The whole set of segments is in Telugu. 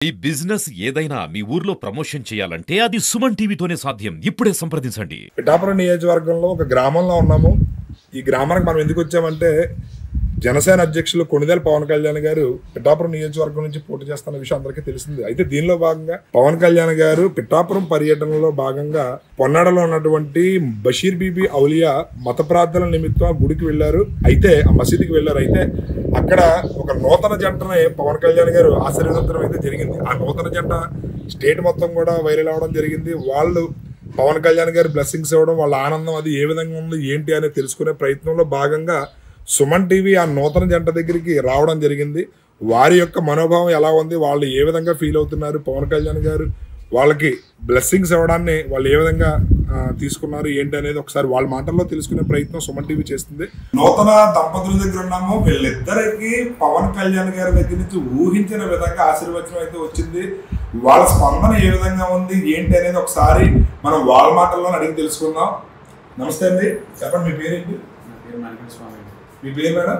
ఈ బిజినెస్ ఏదైనా మీ ఊర్లో ప్రమోషన్ చేయాలంటే అది సుమన్ టీవీతోనే సాధ్యం. ఇప్పుడే సంప్రదించండి. పిఠాపురం నియోజకవర్గంలో ఒక గ్రామంలో ఉన్నాము. ఈ గ్రామానికి మనం ఎందుకు వచ్చామంటే జనసేన అధ్యక్షులు కొణిదెల పవన్ కళ్యాణ్ గారు పిఠాపురం నియోజకవర్గం నుంచి పోటీ చేస్తున్న విషయం అందరికీ తెలిసింది. అయితే దీనిలో భాగంగా పవన్ కళ్యాణ్ గారు పిఠాపురం పర్యటనలో భాగంగా పొన్నాడలో ఉన్నటువంటి బషీర్ బీబీ ఔలియా మత ప్రార్థనల నిమిత్తం గుడికి వెళ్లారు. అయితే ఆ మసీదుకి వెళ్లారు. అయితే అక్కడ ఒక నూతన జంటనే పవన్ కళ్యాణ్ గారు ఆశీర్వదించడం అయితే జరిగింది. ఆ నూతన జంట స్టేట్ మొత్తం కూడా వైరల్ అవడం జరిగింది. వాళ్ళు పవన్ కళ్యాణ్ గారు బ్లెస్సింగ్స్ ఇవ్వడం, వాళ్ళ ఆనందం అది ఏ విధంగా ఉంది ఏంటి అనేది తెలుసుకునే ప్రయత్నంలో భాగంగా సుమన్ టీవీ ఆ నూతన జంట దగ్గరికి రావడం జరిగింది. వారి యొక్క మనోభావం ఎలా ఉంది, వాళ్ళు ఏ విధంగా ఫీల్ అవుతున్నారు, పవన్ కళ్యాణ్ గారు వాళ్ళకి బ్లెస్సింగ్స్ ఇవ్వడాన్ని వాళ్ళు ఏ విధంగా తీసుకున్నారు ఏంటి అనేది ఒకసారి వాళ్ళ మాటల్లో తెలుసుకునే ప్రయత్నం సుమన్ టీవీ చేస్తుంది. నూతన దంపతుల దగ్గర ఉన్నాము. వీళ్ళిద్దరికి పవన్ కళ్యాణ్ గారి దగ్గర నుంచి ఊహించిన విధంగా ఆశీర్వచనం అయితే వచ్చింది. వాళ్ళ స్పందన ఏ విధంగా ఉంది ఏంటి అనేది ఒకసారి మనం వాళ్ళ మాటల్లో అడిగి తెలుసుకుందాం. నమస్తే అండి, చెప్పండి మీ పేరేంటి? మీ పేరు మేడం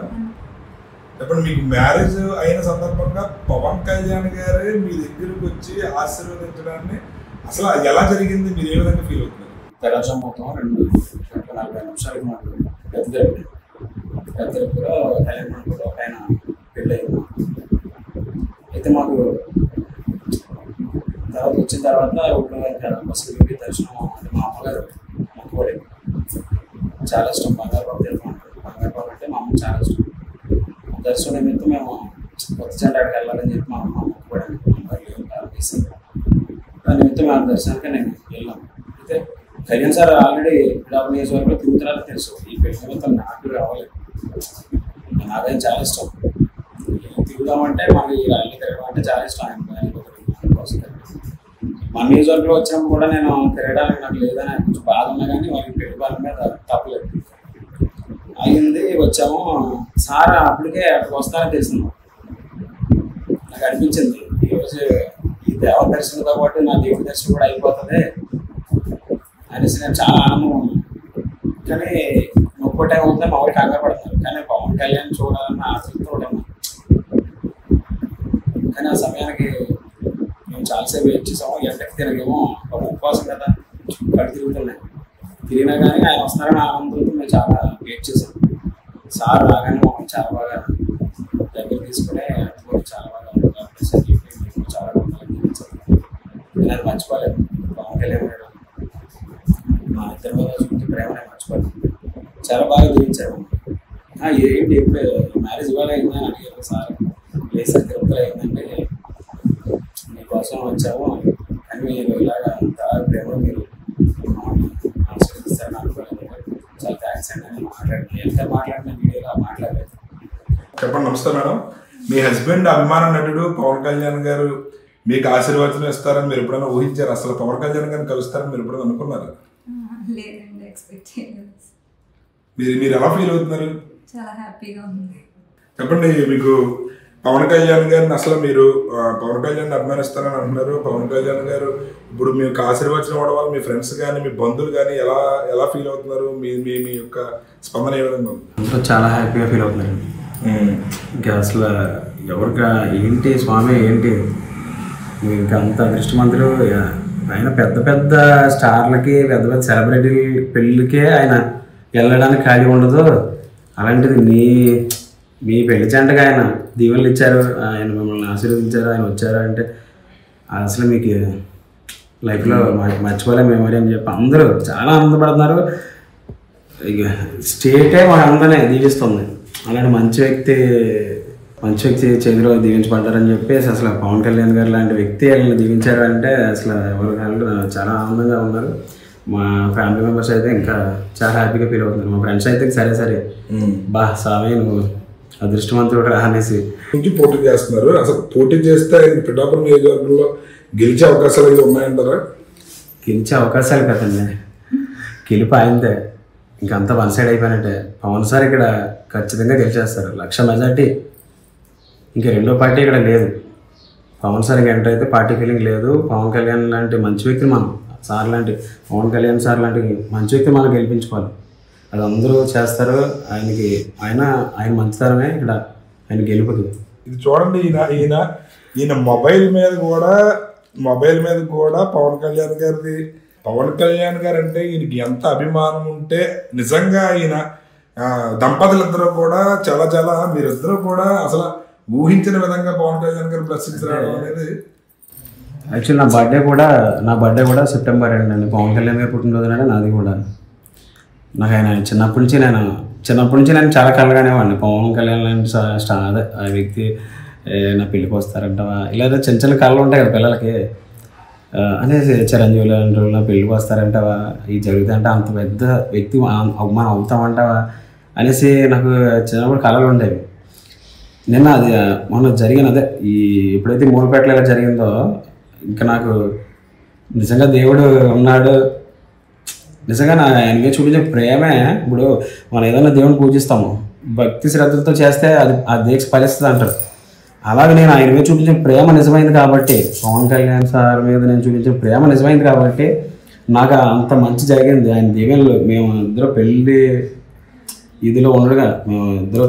చెప్పండి. మీకు మ్యారేజ్ అయిన సందర్భంగా పవన్ కళ్యాణ్ గారే మీ దగ్గరకు వచ్చి ఆశీర్వదించడాన్ని అసలు ఎలా జరిగింది, మీరు ఏ విధంగా ఫీల్ అవుతున్నారు? తెలంగాణ మొత్తం 2-40 నిమిషాలకి మాకు పెద్దలో కళ్యాణ్ కూడా పైన పెళ్ళయింది. అయితే మాకు తర్వాత వచ్చిన తర్వాత ఇప్పుడు బస్సు దర్శనం అంటే మా అమ్మగారు మొక్కుబడి చాలా ఇష్టం. బంగారుబాబు బంగారుబాబు అంటే మా అమ్మ చాలా ఇష్టం. దర్శనం నిమిత్తం మేము కొత్త చెండాడికి వెళ్ళాలని చెప్పి మా అమ్మ మొక్కుబడి ప్రారంభిస్తాం. దాని నిమిత్తం మా దర్శనానికి నేను వెళ్ళాను. అయితే కళ్యాణ్ సార్ ఆల్రెడీ పిఠాపురం నియోజకవర్గంలో తిరుగుతున్నారని తెలుసు. ఈ పెళ్లి నిమిత్తం నాకు రావలేదు. నాకైతే చాలా ఇష్టం. తిరుగుదామంటే మాకు ఈ ర్యాలీ తిరగడం అంటే చాలా ఇష్టం. ఆయన కోసం మా నియోజకవర్గంలో వచ్చినప్పుడు కూడా నేను తిరగడానికి నాకు లేదని కొంచెం బాధ ఉన్నా కానీ వాళ్ళకి పెళ్లి వాళ్ళ మీద తప్పలేదు. అయింది, వచ్చాము. సార్ అప్పటికే అక్కడికి వస్తానని తెలిసింది. నాకు అనిపించింది ఈరోజు ఈ దేవ దర్శనంతో పాటు నా దేవుడి దర్శనం కూడా అయిపోతుంది అనేసి నేను చాలా ఆనందం ఉన్నాను. కానీ ఒక్కో టైం అవుతుంది మా ఊరికి కంగారు పడుతున్నారు. కానీ పవన్ కళ్యాణ్ చూడాలన్న ఆసక్తితో ఉన్నాను. కానీ ఆ సమయానికి మేము చాలాసేపు వెయిట్ చేసాము. ఎండకి తినగేమో ఒక ఉపవాసం కదా, కడు తిరుగుతున్నాయి. తిరిగినా కానీ ఆయన వస్తున్నారని ఆనందంతో మేము చాలా వెయిట్ చేసాం. సార్ రాగానే మమ్మల్ని చాలా బాగా దగ్గర తీసుకుని చాలా బాగా చాలా నేను అది మర్చిపోలేదు. పవన్ కళ్యాణ్ గారు మా ఇద్దరి మీద చూపించే ప్రేమనే మర్చిపోలేదు. చాలా బాగా జీవించారు. ఏంటి ఎప్పుడు మ్యారేజ్ ఇవాళ అయిందని అడిగారు సార్. లేదు సార్, తిరుపతిలో అయిందంటే మీకోసం వచ్చాము అని మీరు ఇలాగా ప్రేమ మీరు ఆశీర్వదిస్తారని అనుకోలేదు. చాలా థ్యాంక్స్ అండి అని మాట్లాడండి. ఎంత మాట్లాడిన వీడియోలో మాట్లాడలేదు. చెప్పండి. నమస్తే మేడం. మీ హస్బెండ్ అభిమాన నటుడు పవన్ కళ్యాణ్ గారు మీకు ఆశీర్వచనం ఇస్తారని మీరు ఎప్పుడైనా ఊహించారు? అసలు పవన్ కళ్యాణ్ గారిని కలుస్తారని మీరు ఎప్పుడైనా అనుకున్నారు? లేదండి, ఎక్స్పెక్ట్ చేయలేదు. మీరు ఎలా ఫీల్ అవుతున్నారు? చాలా హ్యాపీగా ఉంది. చెప్పండి, మీకు పవన్ కళ్యాణ్ గారిని అసలు మీరు పవన్ కళ్యాణ్ అభిమానిస్తారని అంటున్నారు. పవన్ కళ్యాణ్ గారు ఇప్పుడు మీకు ఆశీర్వచనం ఇవ్వడం వల్ల మీ ఫ్రెండ్స్ కానీ మీ బంధువులు కానీ ఎలా ఫీల్ అవుతున్నారు? మీ యొక్క స్పందన ఏ విధంగా ఉంది? చాలా హ్యాపీగా ఫీల్ అవుతున్నారు. ఇంకా అసలు ఎవరికి ఏంటి స్వామి ఏంటి ఇంకా అంత అదృష్టవంతులు. ఆయన పెద్ద పెద్ద స్టార్లకి పెద్ద పెద్ద సెలబ్రిటీ పెళ్ళికే ఆయన వెళ్ళడానికి ఖాళీ ఉండదు. అలాంటిది మీ పెళ్లి జంటగా ఆయన దీవెనలు ఇచ్చారు, ఆయన మిమ్మల్ని ఆశీర్వదించారు, ఆయన వచ్చారు అంటే అసలు మీకు లైఫ్లో మర్చిపోలేము మెమరీ అని చెప్పి అందరూ చాలా ఆనందపడుతున్నారు. ఇక స్టేటే మా అందరినీ దీవిస్తుంది. అలాంటి మంచి వ్యక్తి చేతిలో దీవించబడ్డారని చెప్పేసి అసలు పవన్ కళ్యాణ్ గారు లాంటి వ్యక్తి వాళ్ళని దీవించారు అంటే అసలు ఎవరు చాలా ఆనందంగా ఉన్నారు. మా ఫ్యామిలీ మెంబర్స్ అయితే ఇంకా చాలా హ్యాపీగా ఫీల్ అవుతున్నారు. మా ఫ్రెండ్స్ అయితే సరే బా సామి నువ్వు అదృష్టవంతుడు అనేసి నుంచి పోటీ చేస్తున్నారు. అసలు పోటీ చేస్తే పిఠాపురం నియోజకవర్గంలో గెలిచే అవకాశాలు అయితే ఉన్నాయంటారా? గెలిచే అవకాశాలు కదండి, గెలుపు అయిందే. ఇంకంతా వన్ సైడ్ అయిపోయినట్టే. పవన్ సార్ ఇక్కడ ఖచ్చితంగా గెలిచేస్తారు, 1,00,000 మెజార్టీ. ఇంకా రెండో పార్టీ ఇక్కడ లేదు. పవన్ సార్ ఎంటర్ అయితే పార్టీ ఫీలింగ్ లేదు. పవన్ కళ్యాణ్ లాంటి మంచి వ్యక్తిని మనం పవన్ కళ్యాణ్ సార్ లాంటి మంచి వ్యక్తిని మనం గెలిపించుకోవాలి. అది అందరూ చేస్తారు. ఆయన మంచితనమే ఇక్కడ ఆయన గెలుపుకి. ఇది చూడండి, ఈయన మొబైల్ మీద కూడా పవన్ కళ్యాణ్ గారు అంటే ఈయనకి ఎంత అభిమానం ఉంటే నిజంగా ఈయన దంపతులిద్దరూ కూడా చాలా మీరిద్దరూ కూడా అసలు ఊహించిన విధంగా పవన్ కళ్యాణ్ గారు ప్రశ్నించడం అనేది. యాక్చువల్లీ నా బర్త్డే కూడా సెప్టెంబర్ 2 అండి. పవన్ కళ్యాణ్ గారు పుట్టినరోజునే నాది కూడా. నాకు ఆయన చిన్నప్పటి నుంచి నేను చాలా కలగానేవాడిని. పవన్ కళ్యాణ్ లాంటి అదే ఆ వ్యక్తి నా పెళ్ళికి వస్తారంటవా, ఇలా చిన్న కళలు ఉంటాయి కదా పిల్లలకి. అదే చిరంజీవి లాంటి వాళ్ళు నా పెళ్ళికి వస్తారంటవా, ఇది జరుగుతుంటే అంత పెద్ద వ్యక్తి మనం అవుతామంటావా అనేసి నాకు చిన్నప్పుడు కళలు ఉండేవి. నిన్న అది మొన్న జరిగిన ఎప్పుడైతే మూలపేటలో ఇలా జరిగిందో ఇంకా నాకు నిజంగా దేవుడు ఉన్నాడు. నిజంగా ఆయనకి చూపించే ప్రేమే. ఇప్పుడు మనం ఏదైనా దేవుని పూజిస్తాము, భక్తి శ్రద్ధలతో చేస్తే అది ఆ దీక్ష ఫలిస్తుంది అంటారు. అలాగే నేను ఆయన మీద చూపించిన ప్రేమ నిజమైంది కాబట్టి, పవన్ కళ్యాణ్ సార్ మీద నేను చూపించిన ప్రేమ నిజమైంది కాబట్టి నాకు అంత మంచి జరిగింది. ఆయన దీవెనలు మేము ఇద్దరు పెళ్ళి ఇదిలో ఉండగా మేము ఇద్దరు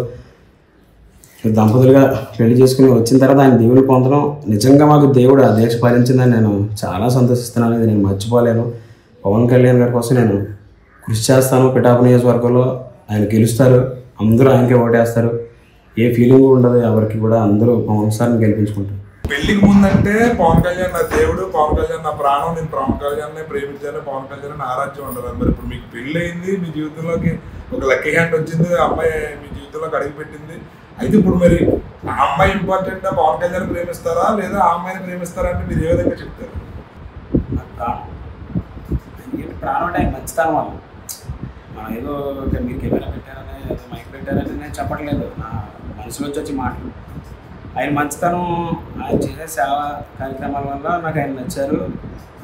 దంపతులుగా పెళ్లి చేసుకుని వచ్చిన తర్వాత ఆయన దేవుని పొందడం నిజంగా మాకు దేవుడు ఆ దీక్ష ఫలించిందని నేను చాలా సంతోషిస్తున్నాను. ఇది నేను మర్చిపోలేను. పవన్ కళ్యాణ్ గారి కోసం నేను కృషి చేస్తాను. పిఠాపురం నియోజకవర్గంలో ఆయన గెలుస్తారు, అందరూ ఆయనకే ఓటేస్తారు. ఏ ఫీలింగ్ ఉండదు ఎవరికి కూడా, అందరూ పవన్ సార్ని గెలిపించుకుంటారు. పెళ్లికి ముందంటే పవన్ కళ్యాణ్ నా దేవుడు, పవన్ కళ్యాణ్ నా ప్రాణం, నేను పవన్ కళ్యాణ్ ప్రేమించాను, పవన్ కళ్యాణ్ ఆరాధ్యం ఉండదు. మరి ఇప్పుడు మీకు పెళ్ళి అయింది, మీ జీవితంలోకి ఒక లక్కీ హ్యాండ్ వచ్చింది, అమ్మాయి మీ జీవితంలోకి అడుగుపెట్టింది. అయితే ఇప్పుడు మరి ఆ అమ్మాయి ఇంపార్టెంట్, పవన్ కళ్యాణ్ ప్రేమిస్తారా లేదా ఆ అమ్మాయిని ప్రేమిస్తారా అంటే మీరు ఏ విధంగా చెప్తారు? ప్రాణం అంటే ఆయన మంచితనం వాళ్ళు. మనం ఏదో మీకు ఏమైనా పెట్టారని మైక్ పెట్టారని నేను చెప్పట్లేదు, నా మనసులోంచి వచ్చి మాటలు. ఆయన మంచితనం, ఆయన చేసే సేవా కార్యక్రమాల వల్ల నాకు ఆయన నచ్చారు.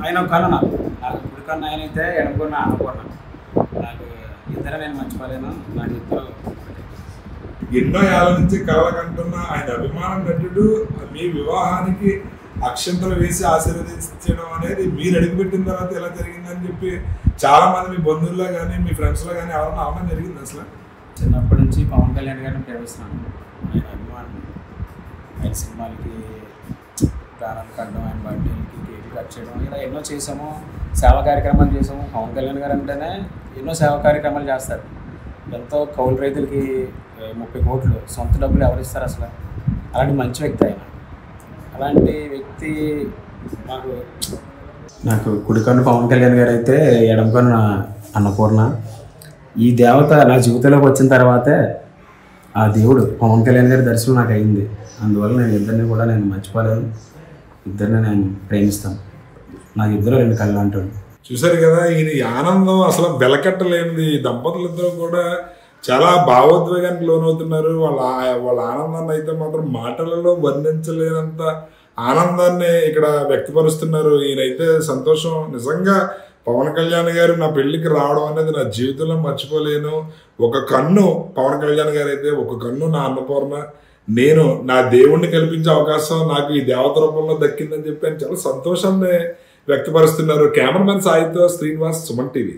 ఆయన ఒక కన్ను నాకు కుడికన్నా ఆయన అయితే ఎడమకున్న ఆనకున్నాను. నాకు ఇద్దరు నేను మర్చిపోలేను. నాకు ఇద్దరు ఎన్నో ఏళ్ళ నుంచి కలలకంటున్న ఆయన అభిమాన నటుడు మీ వివాహానికి అక్షంతలు వేసి ఆశీర్వదించడం అనేది మీరు అడుగుపెట్టిన తర్వాత ఎలా జరిగిందని చెప్పి చాలా మంది మీ బంధువుల్లో కానీ మీ ఫ్రెండ్స్లో కానీ ఎవరన్నా అవడం జరిగింది. అసలు చిన్నప్పటి నుంచి పవన్ కళ్యాణ్ గారిని ప్రేమిస్తున్నాను. ఆయన అభిమానం, ఆయన సినిమాలకి ప్రాణాలు కట్టడం, ఆయన బర్త్డేలకి కేక్ కట్ చేయడం, ఇలా ఎన్నో చేసాము. సేవా కార్యక్రమాలు చేసాము. పవన్ కళ్యాణ్ గారు అంటేనే ఎన్నో సేవా కార్యక్రమాలు చేస్తారు. ఎంతో కౌలు రైతులకి 30 కోట్లు సొంత డబ్బులు ఎవరిస్తారు అసలు? అలాంటి మంచి వ్యక్తి ఆయన. అలాంటి వ్యక్తి నాకు కుడికన్ను పవన్ కళ్యాణ్ గారు అయితే ఎడమకన్ను అన్నపూర్ణ. ఈ దేవత నా జీవితంలోకి వచ్చిన తర్వాతే ఆ దేవుడు పవన్ కళ్యాణ్ గారి దర్శనం నాకు అయింది. అందువల్ల నేను ఇద్దరిని కూడా నేను మర్చిపోలేను. ఇద్దరిని నేను ప్రేమిస్తాను. నాకు ఇద్దరు 2 కళ్ళు అంటాడు. చూసారు కదా, ఈయన ఆనందం అసలు వెలకట్టలేనిది. దంపతులిద్దరూ కూడా చాలా భావోద్వేగానికి లోనవుతున్నారు. వాళ్ళ ఆనందాన్ని అయితే మాత్రం మాటలలో వర్ణించలేనంత ఆనందాన్ని ఇక్కడ వ్యక్తపరుస్తున్నారు. ఈయనైతే సంతోషం. నిజంగా పవన్ కళ్యాణ్ గారు నా పెళ్లికి రావడం అనేది నా జీవితంలో మర్చిపోలేను. ఒక కన్ను పవన్ కళ్యాణ్ గారు అయితే, ఒక కన్ను నా అన్నపూర్ణ. నేను నా దేవుణ్ణి కల్పించే అవకాశం నాకు ఈ దేవత రూపంలో దక్కిందని చెప్పి ఆయన చాలా సంతోషాన్ని వ్యక్తపరుస్తున్నారు. కెమెరామెన్ సాయితో శ్రీనివాస్, సుమన్ టీవీ.